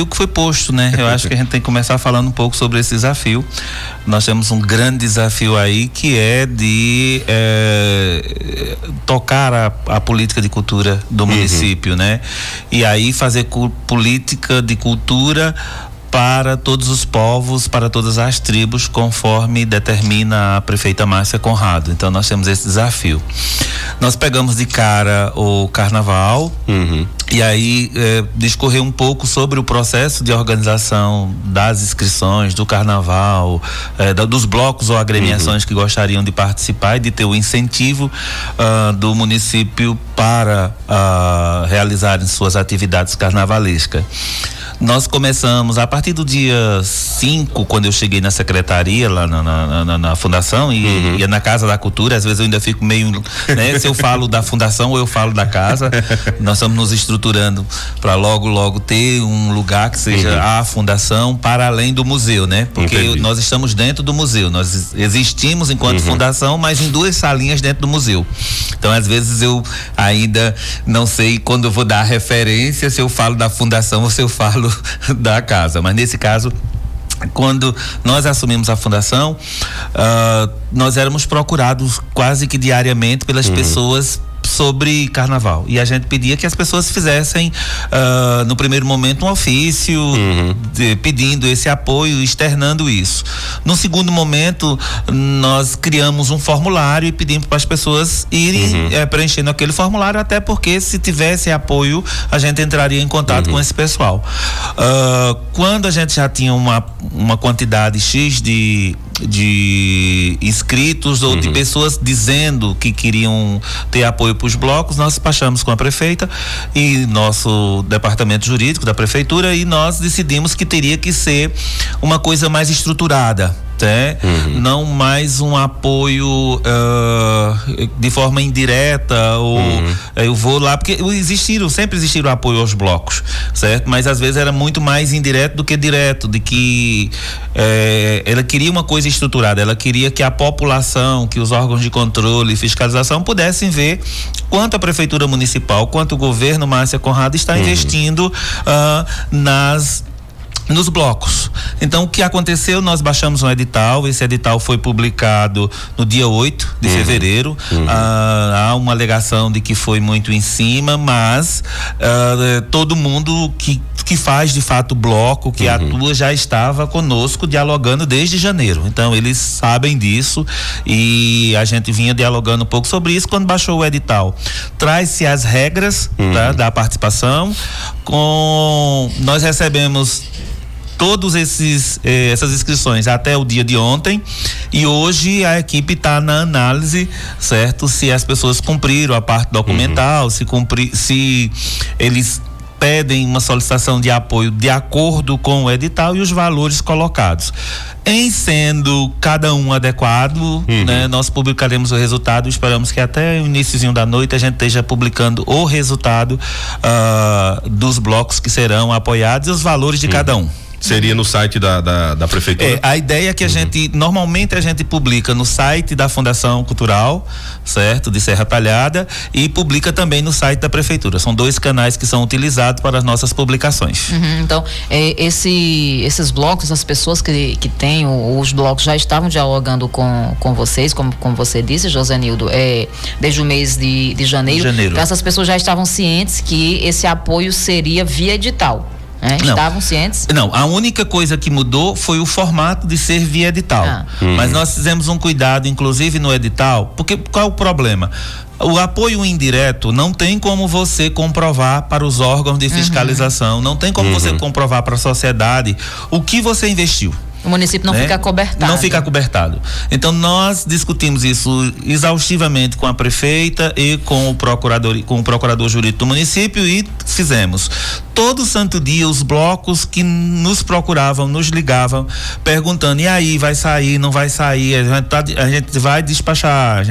que foi posto, né? Eu acho que a gente tem que começar falando um pouco sobre esse desafio. Nós temos um grande desafio aí, que é de tocar a política de cultura do município, né? E aí fazer política de cultura para todos os povos, para todas as tribos, conforme determina a prefeita Márcia Conrado. Então nós temos esse desafio. Nós pegamos de cara o carnaval, e aí discorrer um pouco sobre o processo de organização das inscrições do carnaval, dos blocos ou agremiações que gostariam de participar e de ter o incentivo do município para realizarem suas atividades carnavalescas. Nós começamos a partir do dia 5, quando eu cheguei na secretaria lá na fundação e ia na Casa da Cultura. Às vezes eu ainda fico meio, né, se eu falo da fundação ou eu falo da casa. Nós estamos nos estruturando para logo ter um lugar que seja a fundação para além do museu, né? Porque nós estamos dentro do museu, nós existimos enquanto fundação, mas em 2 salinhas dentro do museu. Então às vezes eu ainda não sei quando eu vou dar a referência, se eu falo da fundação ou se eu falo da casa, mas nesse caso, quando nós assumimos a fundação, nós éramos procurados quase que diariamente pelas pessoas sobre carnaval, e a gente pedia que as pessoas fizessem no primeiro momento um ofício pedindo esse apoio, externando isso. No segundo momento, nós criamos um formulário e pedimos para as pessoas irem preenchendo aquele formulário, até porque se tivesse apoio a gente entraria em contato com esse pessoal. Quando a gente já tinha uma quantidade X de inscritos ou de pessoas dizendo que queriam ter apoio para os blocos, nós despachamos com a prefeita e nosso departamento jurídico da prefeitura, e nós decidimos que teria que ser uma coisa mais estruturada, não mais um apoio de forma indireta, ou eu vou lá, porque sempre existiram apoio aos blocos, certo? Mas às vezes era muito mais indireto do que direto, de que ela queria uma coisa estruturada, ela queria que a população, que os órgãos de controle e fiscalização pudessem ver quanto a prefeitura municipal, quanto o governo Márcia Conrado está investindo nos blocos. Então o que aconteceu, nós baixamos um edital, esse edital foi publicado no dia 8 de fevereiro, há uma alegação de que foi muito em cima, mas todo mundo que faz de fato bloco, que atua, já estava conosco dialogando desde janeiro, então eles sabem disso e a gente vinha dialogando um pouco sobre isso. Quando baixou o edital, traz-se as regras da participação, nós recebemos todos essas inscrições até o dia de ontem, e hoje a equipe está na análise, certo? Se as pessoas cumpriram a parte documental, se eles pedem uma solicitação de apoio de acordo com o edital e os valores colocados. Em sendo cada um adequado, né, nós publicaremos o resultado. Esperamos que até o iniciozinho da noite a gente esteja publicando o resultado dos blocos que serão apoiados e os valores de cada um. Seria no site da prefeitura? A ideia é que normalmente a gente publica no site da Fundação Cultural, certo? De Serra Talhada, e publica também no site da prefeitura. São 2 canais que são utilizados para as nossas publicações. Então, esses blocos, as pessoas que têm os blocos já estavam dialogando com vocês, como você disse, Josenildo, desde o mês de janeiro. Então essas pessoas já estavam cientes que esse apoio seria via edital. Estavam cientes? Não, a única coisa que mudou foi o formato de ser via edital. Mas nós fizemos um cuidado, inclusive no edital, porque qual é o problema? O apoio indireto não tem como você comprovar para os órgãos de fiscalização, não tem como você comprovar para a sociedade o que você investiu. O município não fica acobertado. Não fica acobertado. Então nós discutimos isso exaustivamente com a prefeita e com o procurador jurídico do município e fizemos. Todo santo dia os blocos que nos procuravam, nos ligavam, perguntando: e aí, vai sair, não vai sair? A gente vai despachar,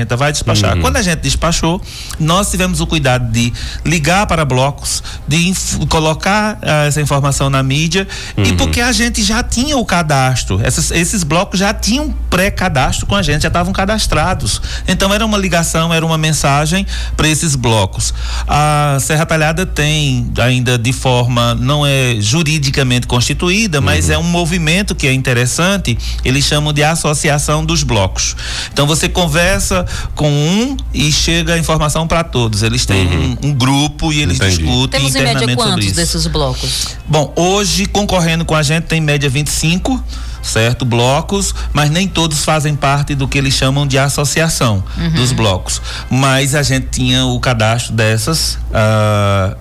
Quando a gente despachou, nós tivemos o cuidado de ligar para blocos, de colocar essa informação na mídia, e porque a gente já tinha o cadastro. Esses blocos já tinham pré-cadastro com a gente, já estavam cadastrados. Então era uma ligação, era uma mensagem para esses blocos. A Serra Talhada tem ainda de fora forma, não é juridicamente constituída, mas é um movimento que é interessante, eles chamam de associação dos blocos. Então você conversa com um e chega a informação para todos. Eles têm um grupo e eles discutem Temos internamente em média sobre quantos isso. desses blocos? Bom, hoje concorrendo com a gente tem em média 25, certo? Blocos, mas nem todos fazem parte do que eles chamam de associação dos blocos. Mas a gente tinha o cadastro dessas, a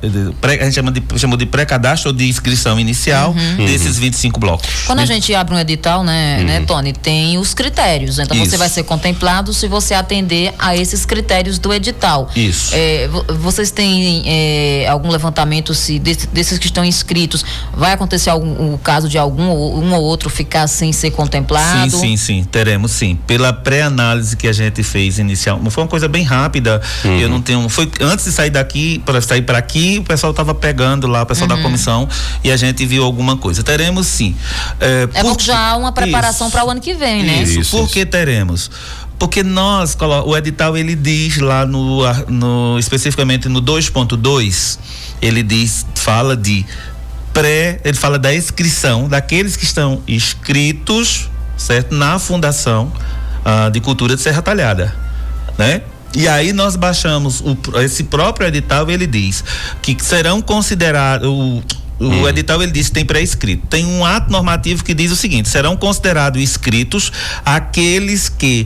gente chamou de pré-cadastro ou de inscrição inicial desses 25 blocos. Quando a gente abre um edital, né, Tony, tem os critérios. Então você vai ser contemplado se você atender a esses critérios do edital. Isso. Vocês têm algum levantamento se desses que estão inscritos, vai acontecer o caso de um ou outro ficar sem ser contemplado? Sim, teremos sim. Pela pré-análise que a gente fez inicial, foi uma coisa bem rápida. Eu não tenho, foi antes de sair daqui, para sair para aqui, o pessoal estava pegando lá, o pessoal da comissão, e a gente viu alguma coisa. Teremos sim. Porque já há uma preparação para o ano que vem, né? Por que teremos? Porque o edital ele diz lá especificamente no 2.2, ele fala da inscrição daqueles que estão inscritos, certo? Na Fundação de Cultura de Serra Talhada, né? E aí nós baixamos esse próprio edital, ele diz que serão considerados o edital ele diz que tem pré-escrito. Tem um ato normativo que diz o seguinte: serão considerados inscritos aqueles que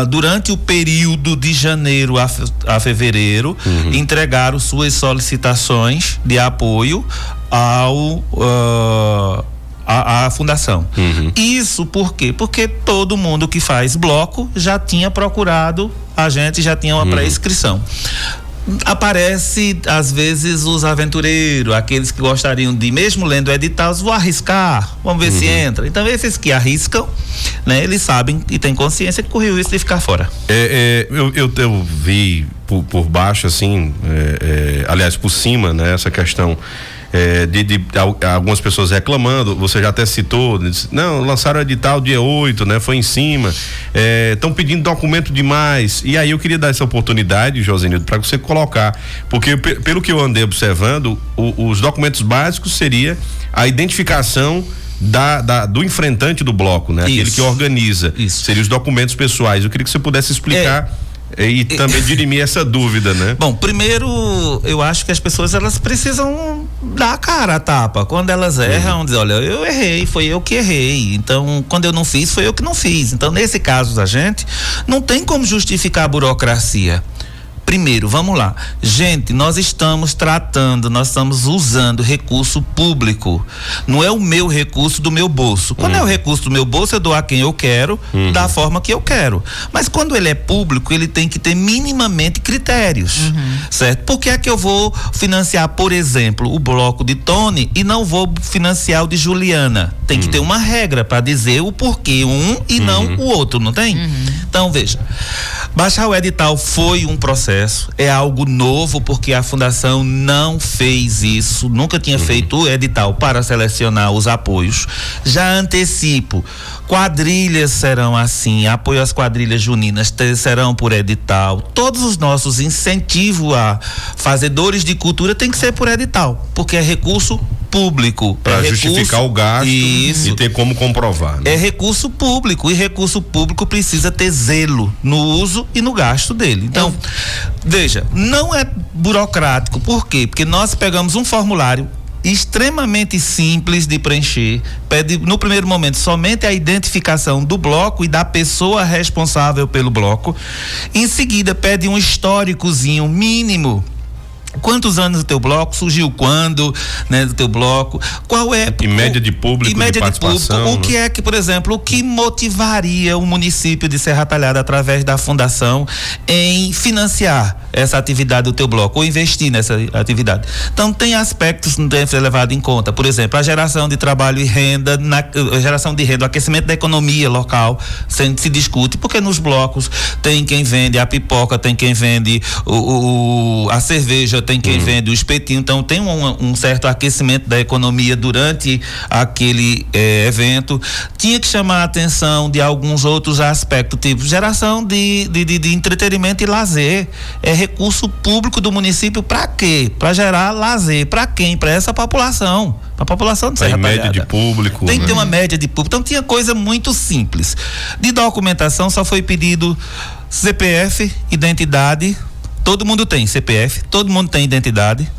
durante o período de janeiro a fevereiro entregaram suas solicitações de apoio à fundação. Isso por quê? Porque todo mundo que faz bloco já tinha procurado a gente, já tinha uma pré-inscrição. Aparece às vezes os aventureiros, aqueles que gostariam de, mesmo lendo o edital, vou arriscar, vamos ver se entra. Então esses que arriscam, né, eles sabem e têm consciência que correu isso de ficar fora. Eu vi por baixo assim, aliás por cima, né, essa questão de algumas pessoas reclamando. Você já até citou, não, lançaram o edital dia 8, né? Foi em cima, estão pedindo documento demais. E aí eu queria dar essa oportunidade, Josenildo, para você colocar, porque pelo que eu andei observando, os documentos básicos seria a identificação do enfrentante do bloco, né? Aquele que organiza. Isso. Seriam os documentos pessoais. Eu queria que você pudesse explicar e também dirimir essa dúvida, né? Bom, primeiro eu acho que as pessoas elas precisam dar a cara a tapa. Quando elas erram, dizer, olha, eu errei, foi eu que errei. Então, quando eu não fiz, foi eu que não fiz. Então, nesse caso da gente, não tem como justificar a burocracia. Primeiro, vamos lá. Gente, nós estamos usando recurso público. Não é o meu recurso do meu bolso. Quando é o recurso do meu bolso, eu dou a quem eu quero, da forma que eu quero. Mas quando ele é público, ele tem que ter minimamente critérios, certo? Por que é que eu vou financiar, por exemplo, o bloco de Tony e não vou financiar o de Juliana? Tem que ter uma regra para dizer o porquê e não o outro, não tem? Então, veja, baixar o edital foi um processo, é algo novo, porque a fundação não fez isso, nunca tinha feito o edital para selecionar os apoios. Já antecipo, quadrilhas serão assim, apoio às quadrilhas juninas serão por edital, todos os nossos incentivos a fazedores de cultura tem que ser por edital, porque é recurso público. Para justificar o gasto e ter como comprovar, né? É recurso público, e recurso público precisa ter zelo no uso e no gasto dele. Então, veja, não é burocrático. Por quê? Porque nós pegamos um formulário extremamente simples de preencher, pede no primeiro momento somente a identificação do bloco e da pessoa responsável pelo bloco. Em seguida pede um históricozinho mínimo. Quantos anos do teu bloco? Surgiu quando, né, do teu bloco? Qual é? E média de público, de participação. O que é que, por exemplo, o que motivaria o município de Serra Talhada, através da fundação, em financiar essa atividade do teu bloco, ou investir nessa atividade? Então, tem aspectos que devem ser levados em conta. Por exemplo, a geração de trabalho e renda, geração de renda, o aquecimento da economia local, se discute, porque nos blocos tem quem vende a pipoca, tem quem vende a cerveja, tem quem vende o espetinho, então tem um certo aquecimento da economia durante aquele evento. Tinha que chamar a atenção de alguns outros aspectos, tipo geração de entretenimento e lazer. É recurso público do município para quê? Para gerar lazer. Para quem? Para essa população. Para a população de Serra Talhada. Média de público. Tem que ter uma média de público. Então tinha coisa muito simples. De documentação só foi pedido CPF, identidade. Todo mundo tem CPF, todo mundo tem identidade.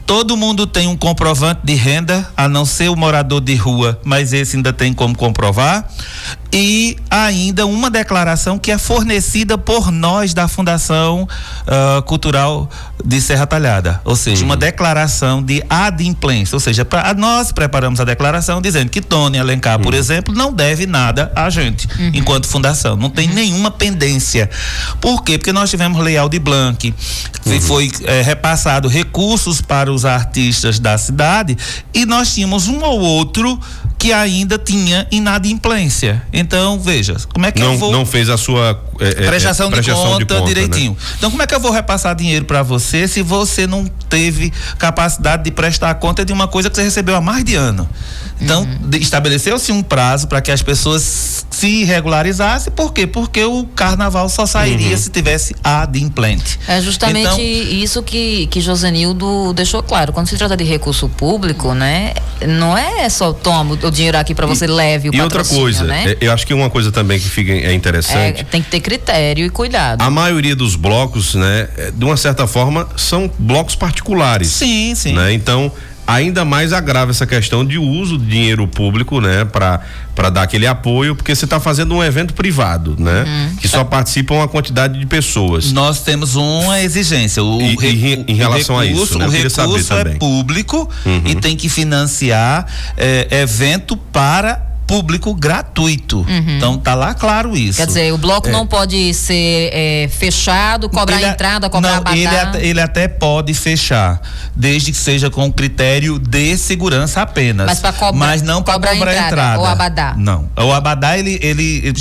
Todo mundo tem um comprovante de renda, a não ser o morador de rua, mas esse ainda tem como comprovar. E ainda uma declaração que é fornecida por nós da Fundação Cultural de Serra Talhada. Ou seja, uma declaração de adimplência. Ou seja, nós preparamos a declaração dizendo que Tony Alencar, por exemplo, não deve nada a gente, enquanto fundação. Não tem nenhuma pendência. Por quê? Porque nós tivemos Lei Aldir Blanc, que foi repassado recursos para os artistas da cidade, e nós tínhamos um ou outro que ainda tinha inadimplência. Então, veja, como é que eu vou... Não fez a sua prestação de conta direitinho. Né? Então, como é que eu vou repassar dinheiro para você se você não teve capacidade de prestar conta de uma coisa que você recebeu há mais de ano? Então, estabeleceu-se um prazo para que as pessoas se regularizassem. Por quê? Porque o carnaval só sairia se tivesse adimplente. É justamente então, isso que Josenildo deixou claro. Quando se trata de recurso público, né, não é só toma o dinheiro aqui para você leve o patrocínio, outra coisa, né? Eu acho que uma coisa também que fica interessante. Tem que ter critério e cuidado. A maioria dos blocos, né, de uma certa forma, são blocos particulares. Sim. Né? Então, ainda mais agrava essa questão de uso de dinheiro público, né, para dar aquele apoio, porque você está fazendo um evento privado, né, que só participam uma quantidade de pessoas. Nós temos uma exigência. Em relação a isso, né? O recurso é público e tem que financiar evento para público gratuito. Então tá lá claro isso. Quer dizer, o bloco não pode ser fechado, cobrar entrada, cobrar abadá. Ele até pode fechar, desde que seja com critério de segurança apenas. Mas não para cobrar entrada. Ou abadá. Não. O abadá, ele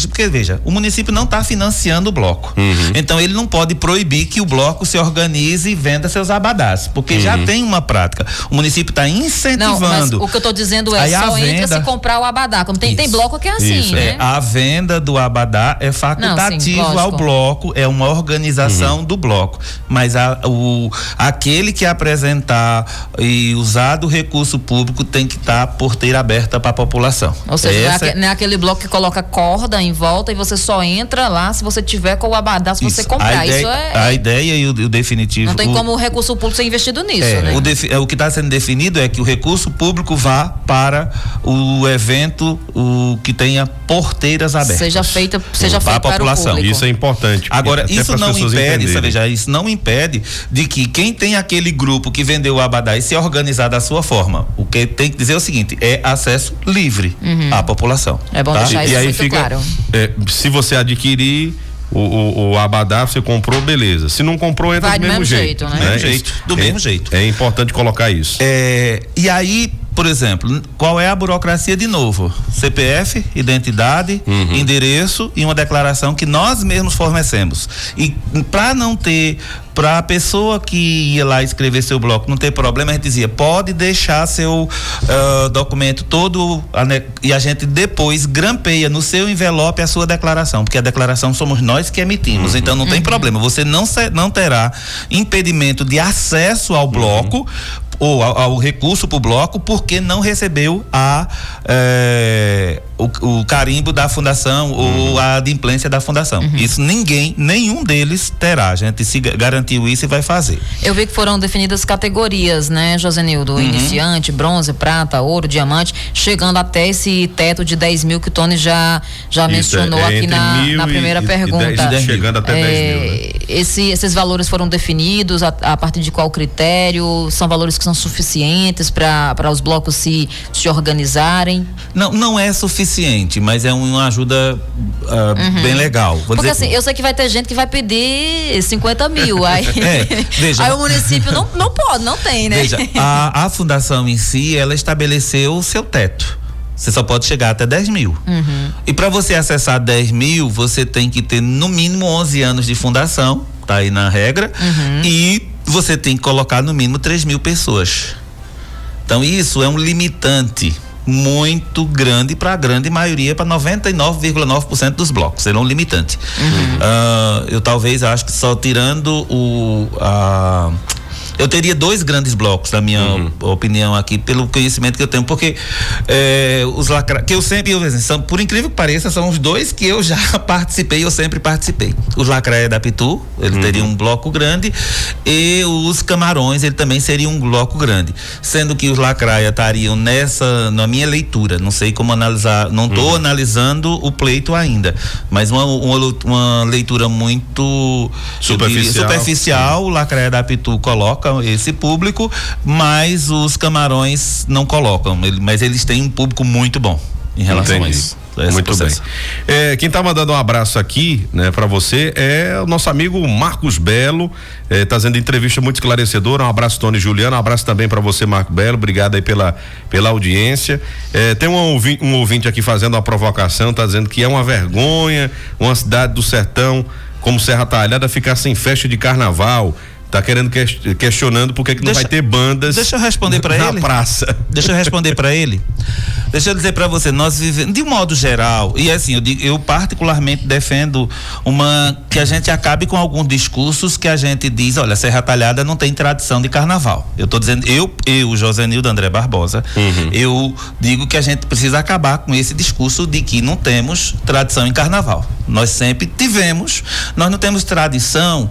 porque veja, o município não está financiando o bloco. Então ele não pode proibir que o bloco se organize e venda seus abadás, porque já tem uma prática. O município está incentivando. Não, mas o que eu estou dizendo é só entra se comprar o abadá. Tem bloco que é assim, né? A venda do abadá é facultativo ao bloco, é uma organização do bloco, mas aquele que apresentar e usar do recurso público tem que estar porteira aberta para a população. Ou seja, não é aquele bloco que coloca corda em volta e você só entra lá se você tiver com o abadá, se você comprar. A ideia e o definitivo. Não tem como o recurso público ser investido nisso, né? O que está sendo definido é que o recurso público vá para o evento que tenha porteiras abertas. Seja feito para a população. Isso é importante. Agora, isso não impede de que quem tem aquele grupo que vendeu o abadá e se organizar da sua forma, o que tem que dizer é o seguinte, é acesso livre à população. É bom deixar isso muito claro. Se você adquirir o abadá, você comprou, beleza. Se não comprou, entra do mesmo jeito. Né? Do mesmo jeito. É importante colocar isso. E aí, por exemplo, qual é a burocracia de novo? CPF, identidade, endereço e uma declaração que nós mesmos fornecemos. E para a pessoa que ia lá escrever seu bloco não ter problema, a gente dizia, pode deixar seu documento todo e a gente depois grampeia no seu envelope a sua declaração, porque a declaração somos nós que emitimos, então não tem problema, você não terá impedimento de acesso ao bloco ou ao recurso para o bloco, porque não recebeu o carimbo da fundação ou a adimplência da fundação. Isso nenhum deles terá. A gente se garantiu isso e vai fazer. Eu vi que foram definidas categorias, né, Josenildo? Iniciante, bronze, prata, ouro, diamante, chegando até esse teto de 10 mil que o Tony já mencionou aqui na primeira pergunta. Chegando até 10 mil, né? Esses valores foram definidos a partir de qual critério? São valores que são suficientes para os blocos se organizarem? Não é suficiente, mas é uma ajuda bem legal. Porque assim, eu sei que vai ter gente que vai pedir 50 mil, aí o município não pode, não tem, né? Veja, a fundação em si, ela estabeleceu o seu teto. Você só pode chegar até 10 mil. E para você acessar 10 mil, você tem que ter no mínimo 11 anos de fundação, tá aí na regra, e você tem que colocar no mínimo 3.000 pessoas. Então isso é um limitante muito grande para a grande maioria, para 99,9% dos blocos. Será um limitante. Eu talvez acho que só tirando eu teria 2 grandes blocos, na minha opinião aqui, pelo conhecimento que eu tenho, porque os lacraias, que eu sempre, por incrível que pareça, são os 2 que eu já participei, eu sempre participei. Os lacraias da Pitu, ele teria um bloco grande, e os Camarões, ele também seria um bloco grande, sendo que os lacraias estariam na minha leitura, não sei como analisar, não estou analisando o pleito ainda, mas uma leitura muito superficial, o lacraia da Pitu coloca esse público, mas os Camarões não colocam, mas eles têm um público muito bom em relação a isso. Muito processo. Bem. Quem tá mandando um abraço aqui, né, para você é o nosso amigo Marcos Belo, tá fazendo entrevista muito esclarecedora. Um abraço, Tony Juliano, um abraço também para você, Marco Belo, obrigado aí pela audiência. Tem um ouvinte aqui fazendo uma provocação, tá dizendo que é uma vergonha uma cidade do sertão como Serra Talhada ficar sem festa de carnaval. Tá questionando por que não vai ter bandas. Deixa eu responder para ele. Na praça. Deixa eu responder para ele. Deixa eu dizer para você, nós vivemos, de um modo geral, e assim, eu particularmente defendo que a gente acabe com alguns discursos que a gente diz, olha, Serra Talhada não tem tradição de carnaval. Eu tô dizendo, eu Josenildo André Barbosa, eu digo que a gente precisa acabar com esse discurso de que não temos tradição em carnaval. Nós sempre tivemos, nós não temos tradição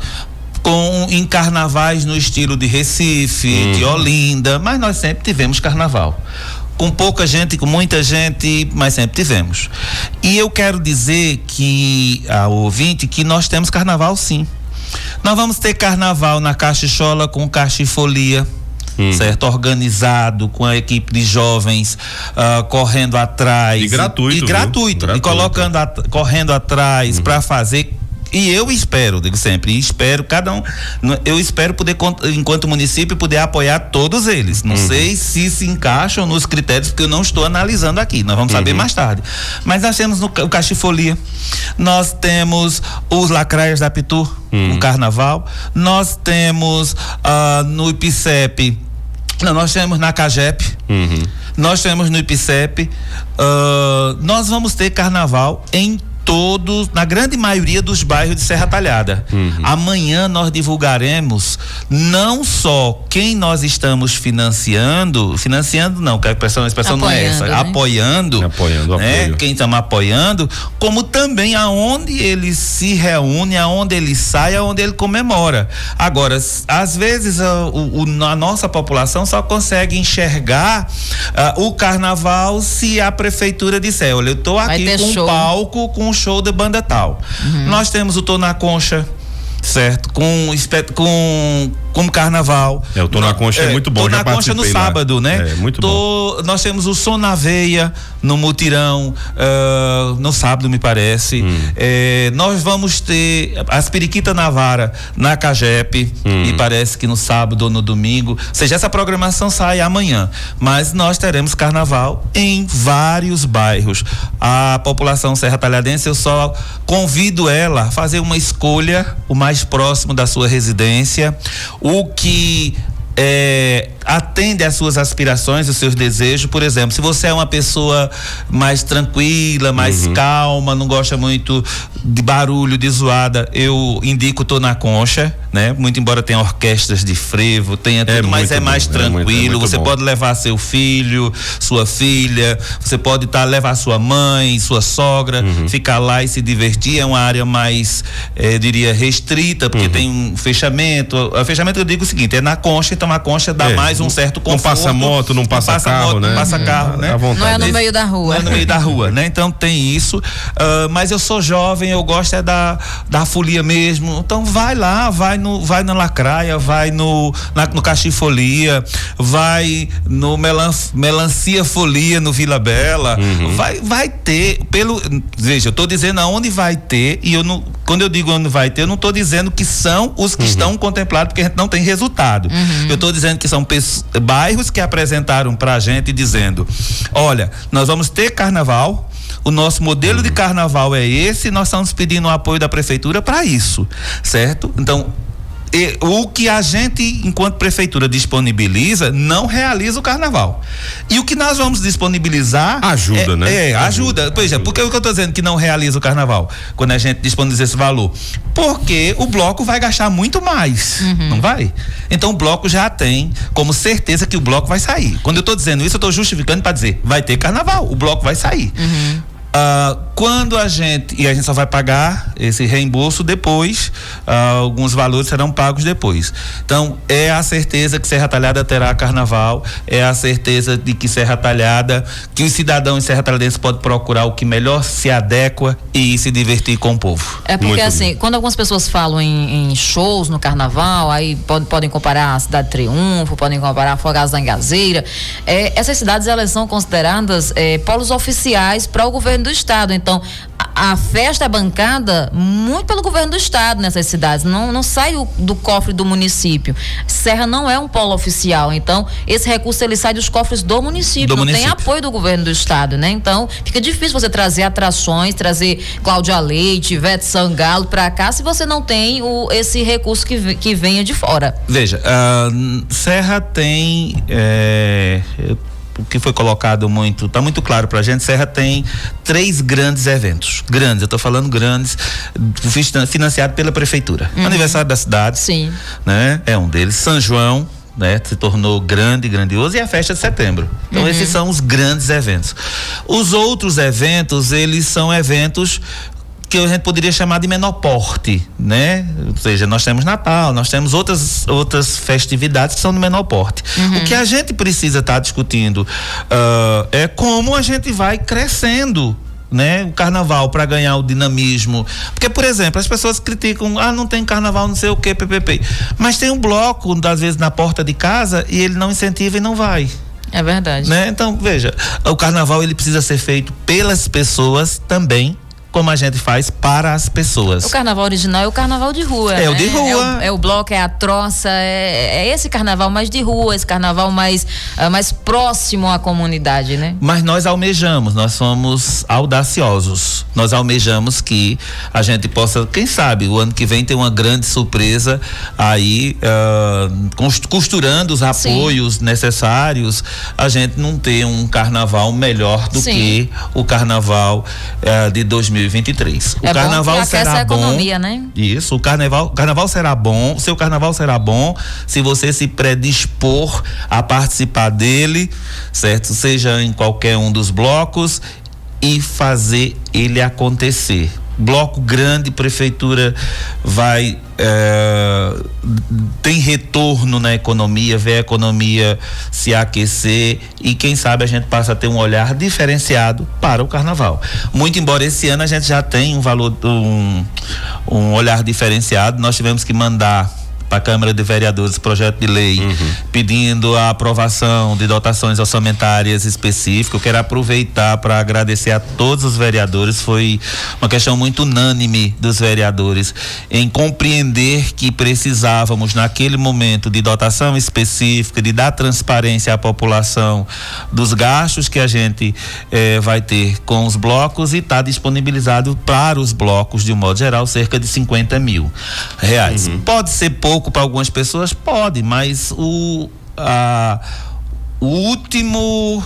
em carnavais no estilo de Recife, de Olinda, mas nós sempre tivemos carnaval. Com pouca gente, com muita gente, mas sempre tivemos. E eu quero dizer ao ouvinte que nós temos carnaval sim. Nós vamos ter carnaval na Cachichola com Cachifolia, certo? Organizado, com a equipe de jovens correndo atrás. E gratuito. E correndo atrás para fazer. E eu espero, digo sempre, eu espero poder, enquanto município, poder apoiar todos eles. Não sei se encaixam nos critérios, porque eu não estou analisando aqui, nós vamos saber mais tarde. Mas nós temos o Cachifolia, nós temos os Lacraias da Pitu, no carnaval, nós temos no IPCEP, nós temos na Cagep, nós temos no IPCEP, nós vamos ter carnaval na grande maioria dos bairros de Serra Talhada. Amanhã nós divulgaremos não só quem nós estamos financiando não, que a expressão não é essa, apoiando, né? Quem estamos apoiando, como também aonde ele se reúne, aonde ele sai, aonde ele comemora. Agora, às vezes a nossa população só consegue enxergar o carnaval se a prefeitura disser, olha, eu estou aqui com um palco, com show de banda tal. Nós temos o Tô na Concha, certo? Com carnaval. O Tô na Concha é muito bom. Tô na Concha no sábado, né? Muito bom. Nós temos o Som na Veia no Mutirão, no sábado, me parece. Nós vamos ter as Periquita na Vara na Cagep, e parece que no sábado ou no domingo. Ou seja, essa programação sai amanhã, mas nós teremos carnaval em vários bairros. A população serra-talhadense, eu só convido ela a fazer uma escolha o mais próximo da sua residência, o que atende às suas aspirações, aos seus desejos. Por exemplo, se você é uma pessoa mais tranquila, mais calma, não gosta muito de barulho, de zoada, eu indico Tô na Concha, né? Muito embora tenha orquestras de frevo, tenha tudo, mas é mais tranquilo. Você pode levar seu filho, sua filha, você pode levar sua mãe, sua sogra, ficar lá e se divertir. É uma área mais, diria, restrita, porque tem um fechamento. O fechamento, eu digo o seguinte, é na Concha, então a Concha dá mais um certo conforto. Não passa moto, não passa carro, né? Não passa carro, né? Não é no meio da rua. Não é no meio da rua, né? Então tem isso, mas eu sou jovem, eu gosto da folia mesmo, então vai lá, vai na Lacraia, vai no Cachifolia, vai no Melancia Folia no Vila Bela, vai ter, veja, eu tô dizendo aonde vai ter, e quando eu digo onde vai ter, eu não tô dizendo que são os que estão contemplados, porque a gente não tem resultado. Eu tô dizendo que são bairros que apresentaram pra gente dizendo, olha, nós vamos ter carnaval, o nosso modelo de carnaval é esse, nós estamos pedindo o apoio da prefeitura para isso, certo? Então, o que a gente, enquanto prefeitura, disponibiliza, não realiza o carnaval. E o que nós vamos disponibilizar ajuda, né? Ajuda. Pois é, porque o que eu estou dizendo que não realiza o carnaval, quando a gente disponibiliza esse valor? Porque o bloco vai gastar muito mais, não vai? Então o bloco já tem como certeza que o bloco vai sair. Quando eu estou dizendo isso, eu estou justificando para dizer, vai ter carnaval, o bloco vai sair. Quando a gente só vai pagar esse reembolso depois, alguns valores serão pagos depois. Então, é a certeza que Serra Talhada terá carnaval, é a certeza de que Serra Talhada, que os cidadãos serra-talhadenses podem procurar o que melhor se adequa e se divertir com o povo. É porque quando algumas pessoas falam em shows no carnaval, aí podem comparar a Cidade Triunfo, podem comparar Afogados da Engazeira, essas cidades, elas são consideradas polos oficiais para o governo do estado. Então, a festa é bancada muito pelo governo do estado nessas cidades, não sai do cofre do município. Serra não é um polo oficial, então esse recurso ele sai dos cofres do município, tem apoio do governo do estado, né? Então fica difícil você trazer atrações, trazer Cláudia Leite, Ivete Sangalo pra cá, se você não tem esse recurso que venha de fora. Veja, Serra tem o que foi colocado tá muito claro pra gente. Serra tem 3 grandes eventos, eu tô falando grandes, financiado pela prefeitura. Aniversário da cidade, sim, né? É um deles. São João, né? Se tornou grandioso, e a festa de setembro. Então esses são os grandes eventos. Os outros eventos, eles são eventos que a gente poderia chamar de menor porte, né? Ou seja, nós temos Natal, nós temos outras festividades que são de menor porte. O que a gente precisa estar discutindo é como a gente vai crescendo, né? O carnaval para ganhar o dinamismo. Porque, por exemplo, as pessoas criticam, não tem carnaval, não sei o que, PPP. Mas tem um bloco, às vezes, na porta de casa e ele não incentiva e não vai. É verdade. Né? Então, veja, o carnaval ele precisa ser feito pelas pessoas também, como a gente faz para as pessoas. O carnaval original é o carnaval de rua. É o de rua. É o bloco, é a troça, é esse carnaval mais de rua, esse carnaval mais próximo à comunidade, né? Mas nós almejamos, nós somos audaciosos. Nós almejamos que a gente possa, quem sabe, o ano que vem ter uma grande surpresa aí, costurando os apoios necessários, a gente não ter um carnaval melhor do que o carnaval de 2023. O carnaval será bom. Economia, né? Isso, o carnaval será bom, seu carnaval será bom se você se predispor a participar dele, certo? Seja em qualquer um dos blocos e fazer ele acontecer. Bloco grande, prefeitura tem retorno na economia, vê a economia se aquecer e quem sabe a gente passa a ter um olhar diferenciado para o carnaval. Muito embora esse ano a gente já tenha um olhar diferenciado, nós tivemos que mandar para a Câmara de Vereadores projeto de lei pedindo a aprovação de dotações orçamentárias específicas. Eu quero aproveitar para agradecer a todos os vereadores, foi uma questão muito unânime dos vereadores em compreender que precisávamos naquele momento de dotação específica, de dar transparência à população dos gastos que a gente vai ter com os blocos e está disponibilizado para os blocos de um modo geral cerca de R$50 mil. Pode ser pouco para algumas pessoas, pode, mas o último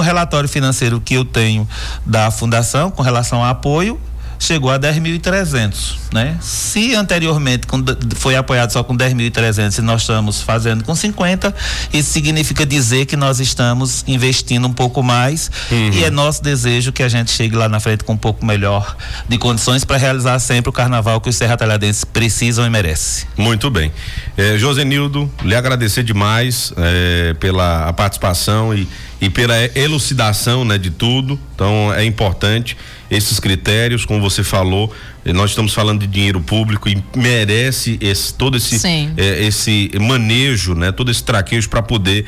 relatório financeiro que eu tenho da fundação com relação ao apoio chegou a 10.300, né? Se anteriormente foi apoiado só com 10.300 e nós estamos fazendo com 50, isso significa dizer que nós estamos investindo um pouco mais e é nosso desejo que a gente chegue lá na frente com um pouco melhor de condições para realizar sempre o carnaval que os serra-talhadenses precisam e merecem. Muito bem. Josenildo, lhe agradecer demais pela participação e pela elucidação, né, de tudo. Então é importante esses critérios, como você falou, nós estamos falando de dinheiro público e merece todo esse manejo, né, todo esse traquejo para poder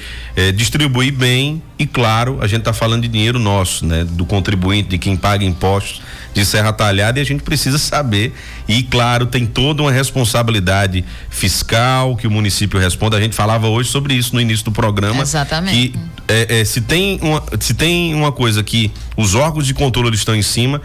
distribuir bem. E claro, a gente está falando de dinheiro nosso, né, do contribuinte, de quem paga impostos de Serra Talhada, e a gente precisa saber, e claro, tem toda uma responsabilidade fiscal que o município responde. A gente falava hoje sobre isso no início do programa. Exatamente. Que se tem uma coisa que os órgãos de controle estão em cima,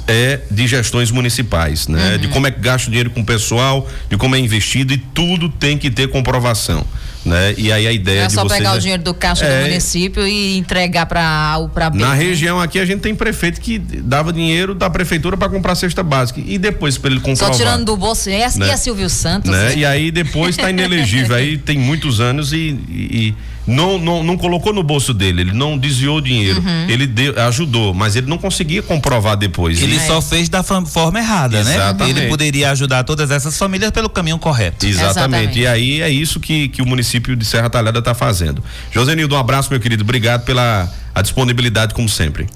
é de gestões municipais, né? De como é que gasta o dinheiro com o pessoal, de como é investido, e tudo tem que ter comprovação, né? E aí a ideia de vocês... Não é só pegar o é, dinheiro do caixa do município e entregar para A ou para B. Na né? região aqui a gente tem prefeito que dava dinheiro da prefeitura para comprar cesta básica e depois para ele comprovar. Só tirando do bolso, né? E a Silvio Santos, né? E aí depois tá inelegível, aí tem muitos anos e não colocou no bolso dele, ele não desviou o dinheiro, ele ajudou, mas ele não conseguia comprovar depois. Ele só fez da forma errada, exatamente, né? Ele poderia ajudar todas essas famílias pelo caminho correto. Exatamente. E aí é isso que o município de Serra Talhada está fazendo. Josenildo, um abraço, meu querido, obrigado pela disponibilidade, como sempre.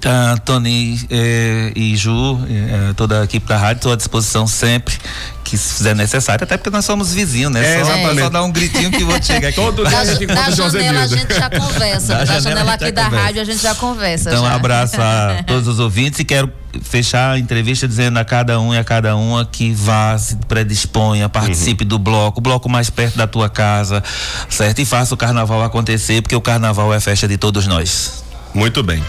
Tony e Ju, toda a equipe da rádio, estou à disposição sempre que se fizer necessário, até porque nós somos vizinhos, né? Só dar um gritinho que vou chegar aqui. Da janela a gente já conversa. Da janela aqui da rádio a gente já conversa. Então, um abraço a todos os ouvintes e quero fechar a entrevista dizendo a cada um e a cada uma que vá, se predisponha, participe do bloco, o bloco mais perto da tua casa, certo? E faça o carnaval acontecer, porque o carnaval é festa de todos nós. Muito bem.